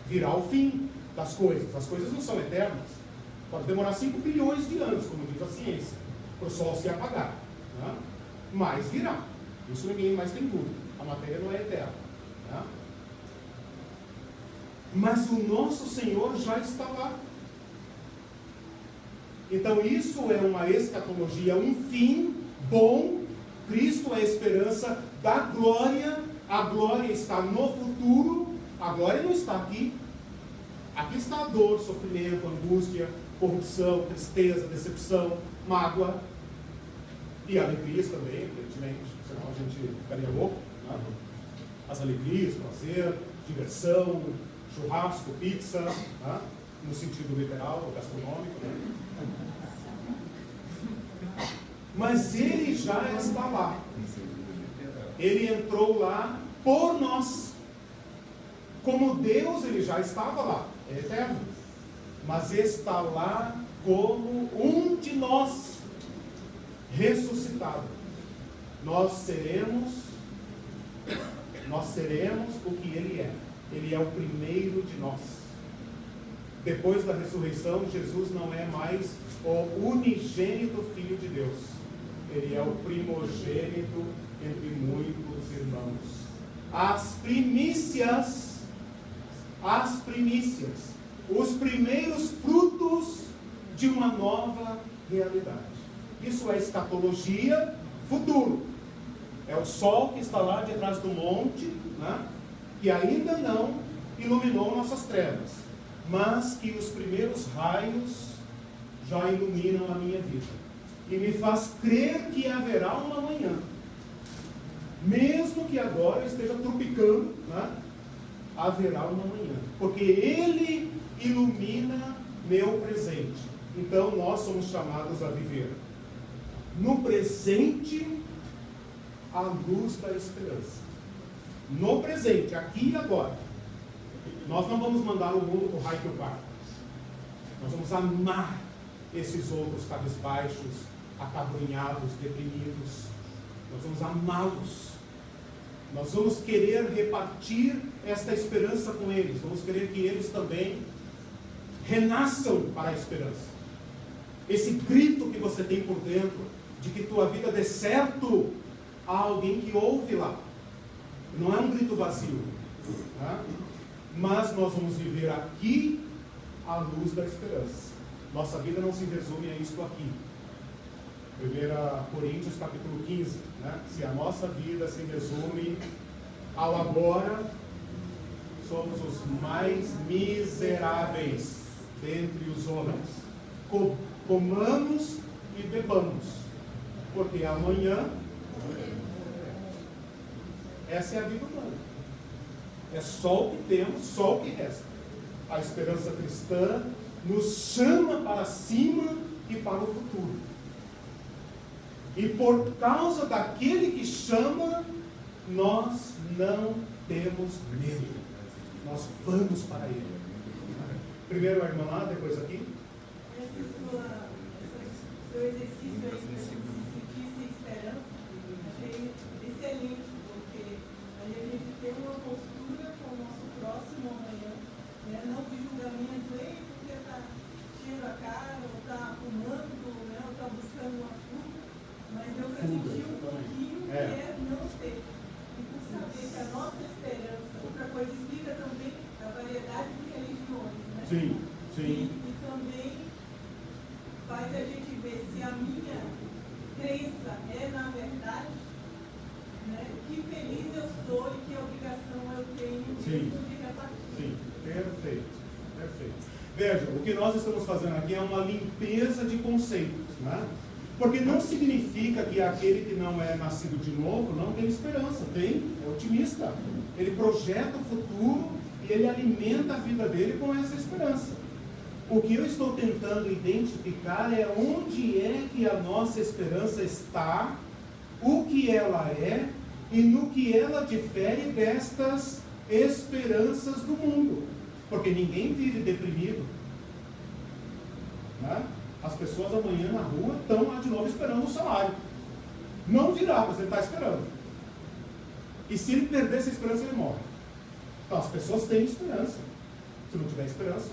Virá o fim das coisas. As coisas não são eternas. Pode demorar 5 bilhões de anos, como diz a ciência, para o Sol se apagar. Né? Mas virá. Isso ninguém mais tem dúvida. A matéria não é eterna. Né? Mas o nosso Senhor já está lá. Então isso é uma escatologia, um fim bom. Cristo é a esperança da glória. A glória está no futuro. A glória não está aqui. Aqui está a dor, sofrimento, angústia, corrupção, tristeza, decepção, mágoa e alegrias também, evidentemente, senão a gente ficaria louco. Né? As alegrias, prazer, diversão, churrasco, pizza, né? No sentido literal, gastronômico. Né? Mas ele já está lá. Ele entrou lá por nós. Como Deus, ele já estava lá. É eterno. Mas está lá como um de nós, ressuscitado. Nós seremos o que ele é. Ele é o primeiro de nós. Depois da ressurreição, Jesus não é mais o unigênito Filho de Deus. Ele é o primogênito entre muitos irmãos. As primícias, os primeiros frutos de uma nova realidade. Isso é escatologia, futuro. É o sol que está lá de trás do monte, né? Que ainda não iluminou nossas trevas, mas que os primeiros raios já iluminam a minha vida. E me faz crer que haverá uma manhã. Mesmo que agora eu esteja tropicando, né? Haverá uma manhã. Porque Ele ilumina meu presente. Então nós somos chamados a viver no presente a luz da esperança. No presente, aqui e agora. Nós não vamos mandar o mundo para o raio que o parto. Nós vamos amar esses outros cabisbaixos, acabrunhados, deprimidos. Nós vamos amá-los. Nós vamos querer repartir esta esperança com eles. Vamos querer que eles também renasçam para a esperança. Esse grito que você tem por dentro, de que tua vida dê certo, há alguém que ouve lá. Não é um grito vazio. Né? Mas nós vamos viver aqui à luz da esperança. Nossa vida não se resume a isto aqui. 1 Coríntios capítulo 15, né? Se a nossa vida se resume ao agora, somos os mais miseráveis dentre os homens. Comamos e bebamos, porque amanhã, essa é a vida humana. É só o que temos, só o que resta. A esperança cristã nos chama para cima e para o futuro. E por causa daquele que chama, nós não temos medo. Nós vamos para ele. Primeiro a irmã lá, depois aqui. Seu exercício aí, para se sentir sem esperança, achei excelente, porque aí a gente tem uma postura com o nosso próximo amanhã, né? Não de julgamento, porque está cheio a cara, ou está fumando, né? Ou está buscando uma fuga. Mas eu senti um pouquinho que é não ter. E por saber que a nossa esperança, outra coisa, explica também a variedade de religiões, né? Sim, sim. E também faz a gente ver se a minha crença é na verdade, né? Que feliz eu sou e que obrigação eu tenho de repartir. Sim, perfeito, perfeito. Veja, o que nós estamos fazendo aqui é uma limpeza de conceitos, né? Porque não significa que aquele que não é nascido de novo não tem esperança. É otimista. Ele projeta o futuro e ele alimenta a vida dele com essa esperança. O que eu estou tentando identificar é onde é que a nossa esperança está, o que ela é e no que ela difere destas esperanças do mundo. Porque ninguém vive deprimido, né? As pessoas amanhã na rua estão lá de novo esperando o salário. Não virá, mas ele está esperando. E se ele perder essa esperança, ele morre. Então as pessoas têm esperança. Se não tiver esperança,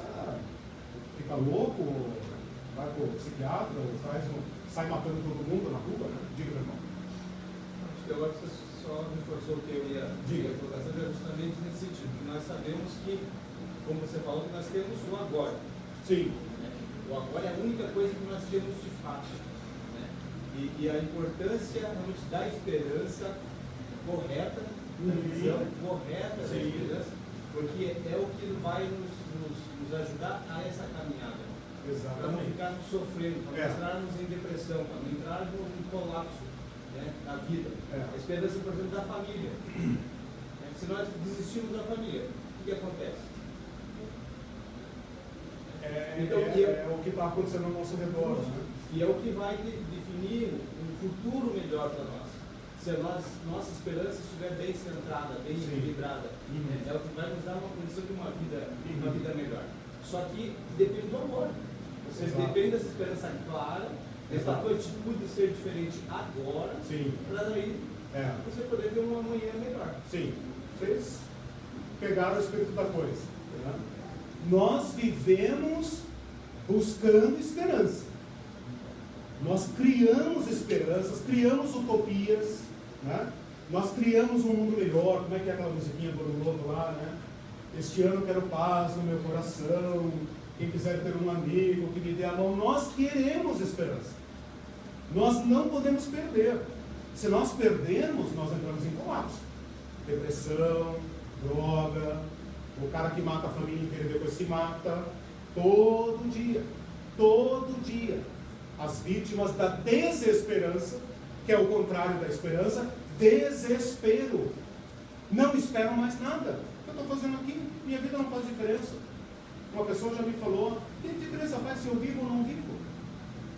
fica louco, vai para o psiquiatra, sai matando todo mundo na rua, né? Diga, meu irmão. Acho que agora você só reforçou o que eu ia colocar, justamente nesse sentido, que nós sabemos que, como você falou, que nós temos o agora. Sim. O agora é a única coisa que nós temos de fato. Né? E a importância realmente da esperança correta, da visão correta da esperança, porque é o que vai nos ajudar a essa caminhada. Para não ficarmos sofrendo, para não entrarmos em depressão, para não entrarmos em colapso, né, na vida. A esperança, por exemplo, da família. Se nós desistimos da família, o que acontece? Então, é o que está acontecendo ao nosso redor, né? E é o que vai definir um futuro melhor para nós. Se a nossa esperança estiver bem centrada, bem equilibrada, é o que vai nos dar uma condição de uma vida melhor. Só que depende do amor. Você depende dessa esperança clara, dessa tua atitude ser diferente agora, para daí você poder ter uma manhã melhor. Sim, vocês pegaram o espírito da coisa, né? Nós vivemos buscando esperança. Nós criamos esperanças, criamos utopias, né? Nós criamos um mundo melhor. Como é que é aquela musiquinha do Ano Novo lá, né? Este ano quero paz no meu coração. Quem quiser ter um amigo que me dê a mão. Nós queremos esperança. Nós não podemos perder. Se nós perdermos, nós entramos em colapso. Depressão, droga, o cara que mata a família inteira e depois se mata. Todo dia. As vítimas da desesperança, que é o contrário da esperança, desespero. Não esperam mais nada. O que eu estou fazendo aqui? Minha vida não faz diferença. Uma pessoa já me falou: que diferença faz se eu vivo ou não vivo?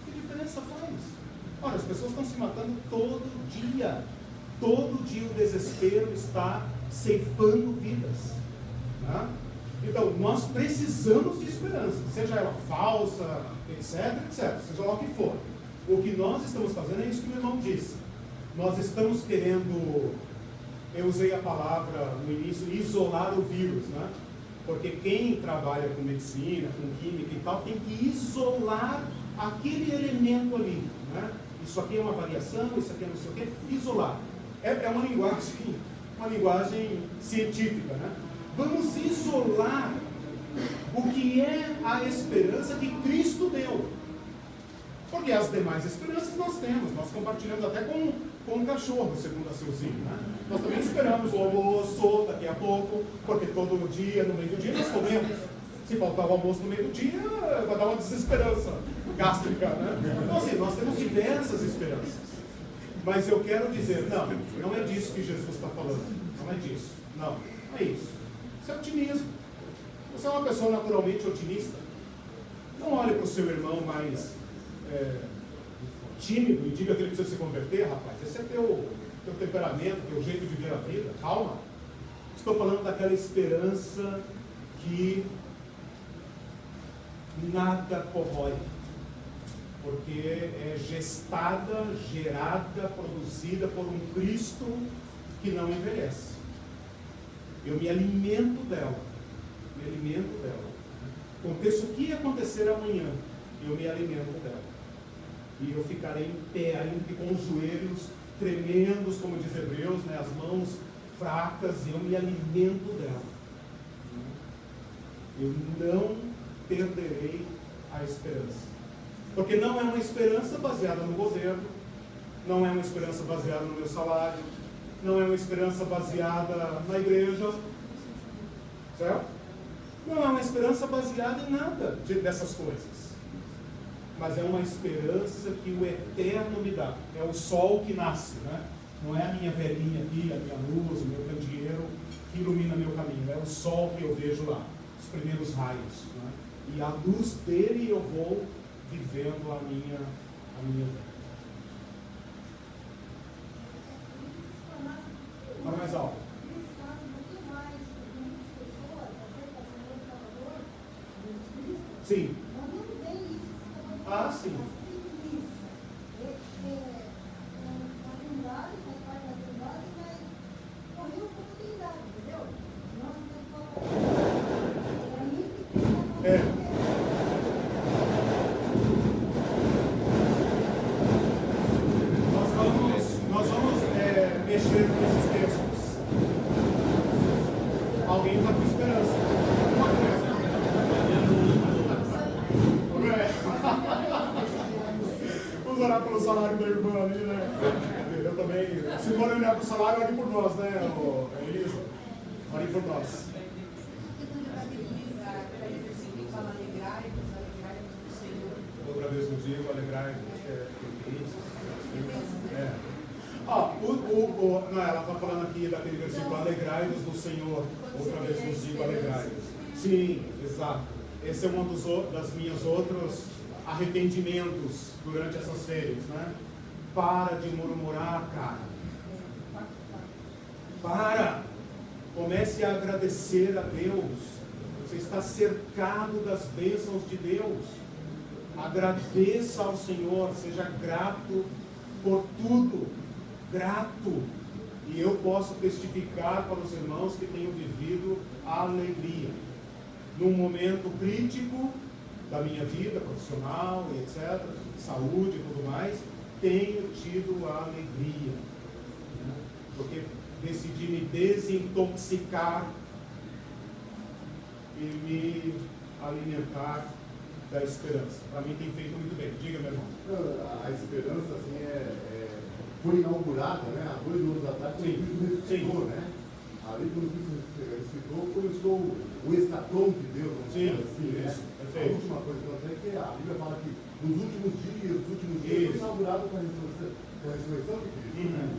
Que diferença faz? Olha, as pessoas estão se matando todo dia. Todo dia o desespero está ceifando vidas. Tá? Então, nós precisamos de esperança, seja ela falsa, etc, seja lá o que for. O que nós estamos fazendo é isso que o meu irmão disse. Nós estamos querendo, eu usei a palavra no início, isolar o vírus, né? Porque quem trabalha com medicina, com química e tal, tem que isolar aquele elemento ali, né? Isso aqui é uma variação, isso aqui é não sei o quê, isolar. É uma linguagem científica, né? Vamos isolar o que é a esperança que Cristo deu. Porque as demais esperanças nós temos, nós compartilhamos até com o cachorro, segundo a Silzinho, né? Nós também esperamos o almoço daqui a pouco, porque todo dia, no meio do dia, nós comemos. Se faltar o almoço no meio do dia, vai dar uma desesperança gástrica, né? Então assim, nós temos diversas esperanças. Mas eu quero dizer, não é disso que Jesus está falando. Não é disso. Não é isso. Isso é otimismo. Você é uma pessoa naturalmente otimista. Não olhe para o seu irmão mais tímido e diga que ele precisa se converter, rapaz. Esse é teu temperamento, teu jeito de ver a vida. Calma. Estou falando daquela esperança que nada corrói. Porque é gestada, gerada, produzida por um Cristo que não envelhece. Eu me alimento dela. Aconteça o que acontecer amanhã, eu me alimento dela. E eu ficarei em pé, ainda que com os joelhos tremendos, como diz Hebreus, né, as mãos fracas, e eu me alimento dela. Eu não perderei a esperança. Porque não é uma esperança baseada no governo, não é uma esperança baseada no meu salário, não é uma esperança baseada na igreja, certo? Não é uma esperança baseada em nada dessas coisas. mas é uma esperança que o Eterno me dá. É o sol que nasce, né? Não é a minha velhinha aqui, a minha luz, o meu candeeiro que ilumina meu caminho. É o sol que eu vejo lá, os primeiros raios, né? E à luz dele eu vou vivendo a minha vida. Fala mais alto. Sim. Ah, sim. Nós vamos mexer nesses textos. Alguém está com esperança. Vamos orar pelo salário da irmã ali, né? Eu também. Se for olhar para o salário, ore por nós, né, Elisa? Ore por nós. Outra vez no dia, alegrai-vos. Não, ela está falando aqui daquele versículo, alegrai-vos no Senhor. Outra vez nos digo, alegrai-vos. Sim, exato. Esse é um das minhas outros arrependimentos durante essas férias, né? Para de murmurar, cara. Para. Comece a agradecer a Deus. Você está cercado das bênçãos de Deus. Agradeça ao Senhor, seja grato por tudo. Grato. E eu posso testificar para os irmãos que tenho vivido a alegria. Num momento crítico da minha vida profissional e etc., saúde e tudo mais, tenho tido a alegria, né? Porque decidi me desintoxicar e me alimentar da esperança. Para mim tem feito muito bem. Diga, meu irmão. A esperança assim, foi inaugurada, né, há 2 anos atrás, quando Cristo ressuscitou, né? Ali quando Cristo ressuscitou, começou o escatom de Deus, vamos dizer assim, né? A última coisa que eu tenho é que a Bíblia fala que nos últimos dias foi inaugurado com a ressurreição de Cristo, né?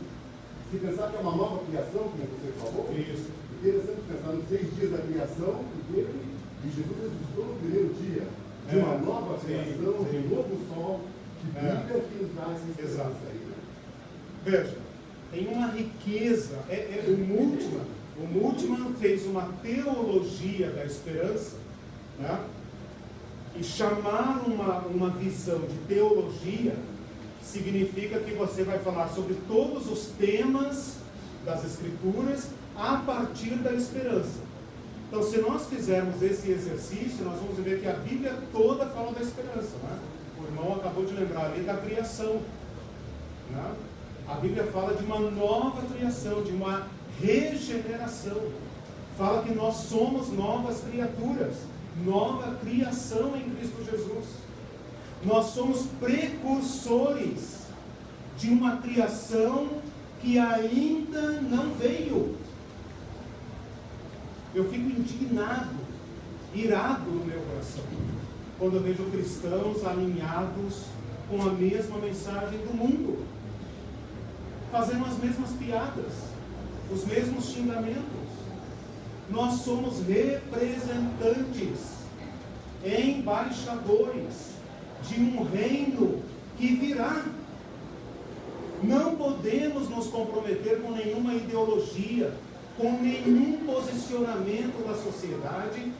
Se pensar que é uma nova criação, como você falou, interessante pensar nos 6 dias da criação e Jesus ressuscitou no primeiro dia de uma nova criação, de um novo sol que brilha que nos dá essa esperança aí, né? Veja, tem uma riqueza. O Multman fez uma teologia da esperança, né? E chamar uma visão de teologia significa que você vai falar sobre todos os temas das Escrituras a partir da esperança. Então, se nós fizermos esse exercício, nós vamos ver que a Bíblia toda fala da esperança, né? O irmão acabou de lembrar ali da criação, né? A Bíblia fala de uma nova criação, de uma regeneração. Fala que nós somos novas criaturas, nova criação em Cristo Jesus. Nós somos precursores de uma criação que ainda não veio. Eu fico indignado, irado no meu coração, quando eu vejo cristãos alinhados com a mesma mensagem do mundo, fazendo as mesmas piadas, os mesmos xingamentos. Nós somos representantes, embaixadores de um reino que virá. Não podemos nos comprometer com nenhuma ideologia, com nenhum posicionamento da sociedade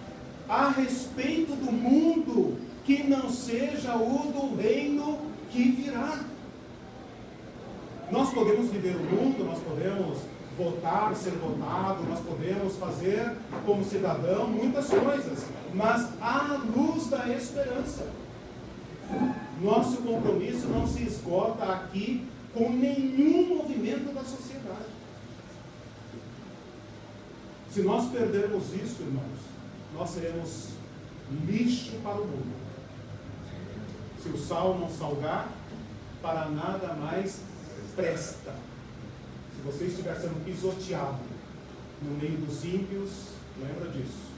a respeito do mundo que não seja o do reino que virá. Nós podemos viver o mundo, nós podemos votar, ser votado, nós podemos fazer como cidadão muitas coisas, mas à luz da esperança. Nosso compromisso não se esgota aqui com nenhum movimento da sociedade. Se nós perdermos isso, irmãos, nós seremos lixo para o mundo. Se o sal não salgar, para nada mais presta. Se você estiver sendo pisoteado no meio dos ímpios, lembra disso.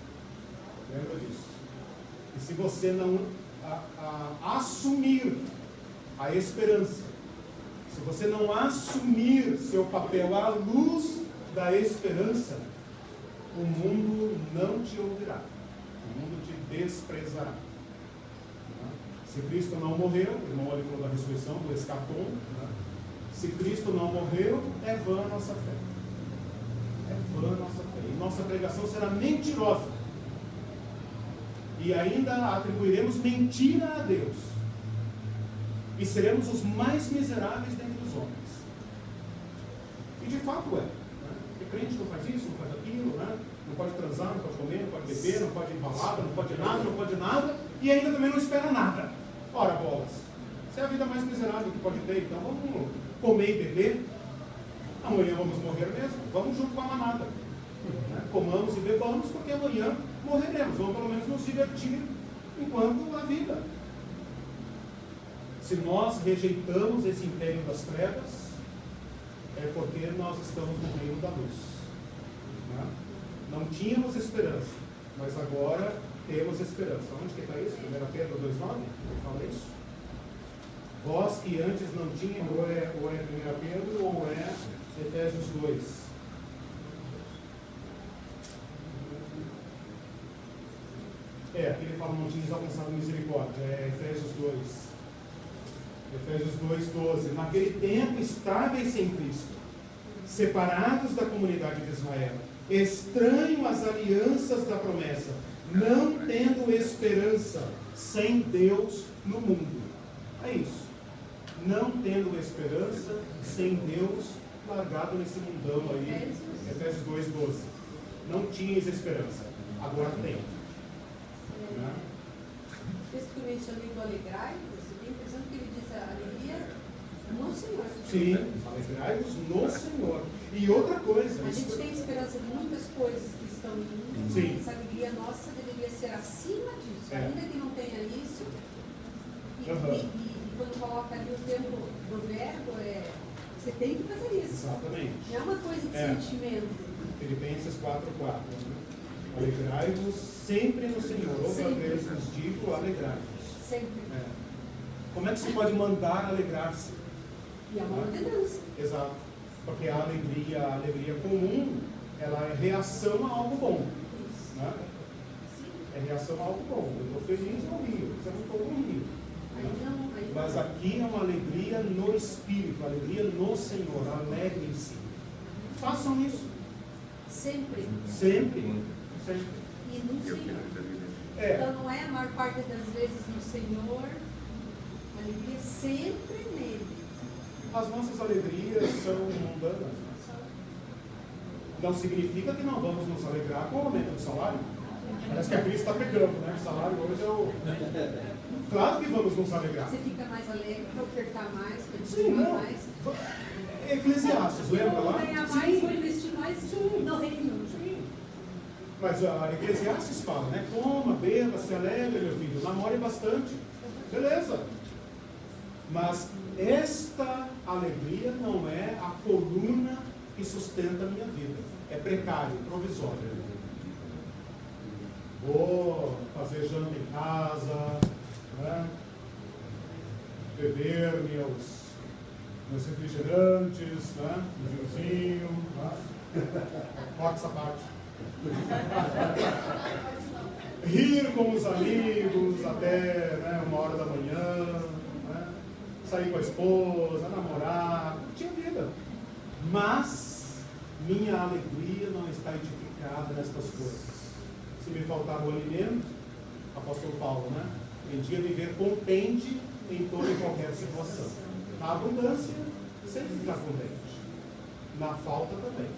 Lembra disso. E se você não a assumir a esperança, se você não assumir seu papel à luz da esperança, o mundo não te ouvirá, o mundo te desprezará. Se Cristo não morreu, o irmão ali falou da ressurreição, do escatom, se Cristo não morreu, é vã a nossa fé. É vã a nossa fé. E nossa pregação será mentirosa. E ainda atribuiremos mentira a Deus. E seremos os mais miseráveis dentre os homens. E de fato é. Porque crente não faz isso, não faz aquilo, né? Não pode transar, não pode comer, não pode beber, não pode ir em balada, não pode nada, não pode nada. E ainda também não espera nada. Ora, bolas. Essa é a vida mais miserável que pode ter. Então vamos comer e beber. Amanhã vamos morrer mesmo. Vamos junto com a manada. Comamos e bebamos, porque amanhã morreremos. Vamos pelo menos nos divertir enquanto a vida. Se nós rejeitamos esse império das trevas, é porque nós estamos no reino da luz. Não tínhamos esperança, mas agora temos esperança. Onde que está isso? 1 Pedro 2,9? Ele fala isso. Vós que antes não tinham, ou é 1 Pedro, ou é Efésios 2. Aqui ele fala, não tinhas alcançado misericórdia. É Efésios 2. Efésios 2,12. Naquele tempo estáveis sem Cristo, separados da comunidade de Israel, estranho às alianças da promessa, não tendo esperança, sem Deus no mundo. É isso. Não tendo esperança, sem Deus, largado nesse mundão aí. Efésios 2,12. Não tinhas esperança, agora tem. Esse que eu mencionei do alegrai-vos, eu tenho a impressão que ele diz a alegria no Senhor. Sim, alegrai-vos no Senhor. E outra coisa... A gente tem esperança de muitas coisas que estão indo, sim, mas a alegria nossa deveria ser acima disso. Ainda que não tenha isso, e quando coloca ali o termo do verbo, você tem que fazer isso. Exatamente. Não é uma coisa de sentimento. Filipenses 4,4. Alegrai-vos sempre no Senhor. Outra vez vos digo, alegrai-vos. Sempre. Como é que você pode mandar alegrar-se? E é uma ordenança. Exato. Porque a alegria comum, ela é reação a algo bom. Né? É reação a algo bom. Eu estou feliz, eu rio. Se eu não estou, eu rio. Mas aqui é uma alegria no Espírito, alegria no Senhor. Alegrem-se. Façam isso. Sempre. Sempre. E no Senhor. Então não é a maior parte das vezes no Senhor, a alegria sempre nele. As nossas alegrias são mundanas. Não significa que não vamos nos alegrar com o aumento do salário. Parece que a crise está pegando, né? O salário hoje é o... Claro que vamos nos alegrar. Você fica mais alegre para ofertar mais, para distribuir mais. Eclesiastes, lembra lá? Para ganhar mais, para investir mais no reino. Mas a Eclesiastes fala, né? Coma, beba, se alegre, meu filho, namore bastante. Beleza. Mas esta alegria não é a coluna que sustenta a minha vida. É precário, provisório. Vou fazer janta em casa, né? Beber meus refrigerantes, né? Um vinhozinho, né? Corta essa parte. Rir com os amigos até, né, 1h da manhã, né? Sair com a esposa, namorar, curtir a vida. Mas minha alegria não está edificada nestas coisas. Se me faltar o alimento, apóstolo Paulo, né? Aprendi a viver contente em toda e qualquer situação. Na abundância, sem ficar contente. Na falta também,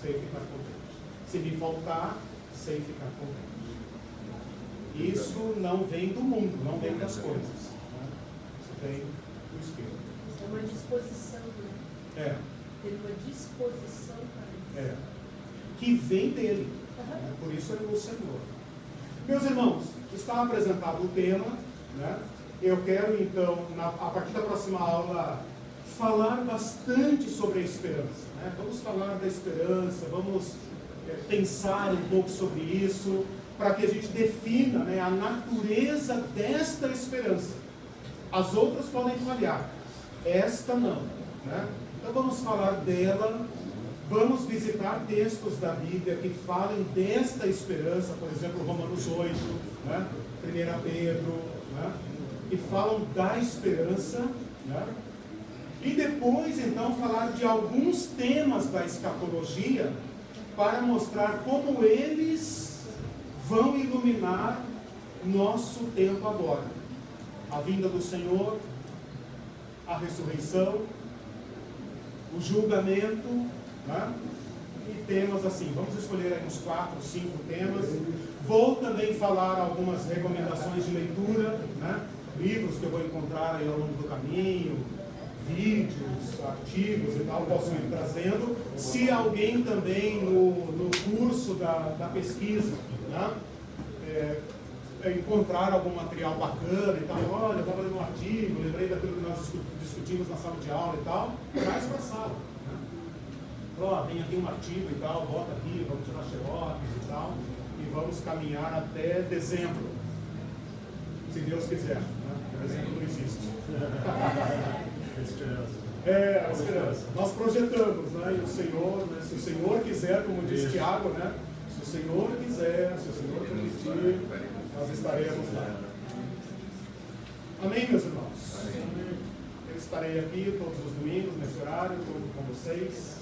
sem ficar contente. Se me faltar, sem ficar contente. Isso não vem do mundo, não vem das coisas. Né? Isso vem do Espírito. É uma disposição, né? Tem uma disposição para isso. Que vem dele. Por isso é o Senhor. Meus irmãos, está apresentado o tema, né? Eu quero então, a partir da próxima aula, falar bastante sobre a esperança, né? Vamos falar da esperança, vamos pensar um pouco sobre isso, para que a gente defina, né, a natureza desta esperança. As outras podem falhar, esta não, né? Então vamos falar dela, vamos visitar textos da Bíblia que falem desta esperança, por exemplo, Romanos 8, né? 1 Pedro, né? Que falam da esperança, né? E depois, então, falar de alguns temas da escatologia para mostrar como eles vão iluminar nosso tempo agora. A vinda do Senhor, a ressurreição, o julgamento, né? E temas assim. Vamos escolher aí uns 4, 5 temas. Vou também falar algumas recomendações de leitura, né? Livros que eu vou encontrar aí ao longo do caminho, vídeos, artigos e tal, posso ir trazendo. Se alguém também no curso da pesquisa, né, encontrar algum material bacana e tal, olha, eu estava lendo um artigo, lembrei daquilo que nós discutimos na sala de aula e tal, traz para a sala. Né? Ó, tem aqui um artigo e tal, bota aqui, vamos tirar xerox e tal, e vamos caminhar até dezembro, se Deus quiser. Né? Dezembro não existe. A esperança. Nós projetamos, né? E o Senhor, né? Se o Senhor quiser, como diz Tiago, né? Se o Senhor quiser, se o Senhor permitir, nós estaremos lá. Amém, meus irmãos? Eu estarei aqui todos os domingos, nesse horário, com vocês.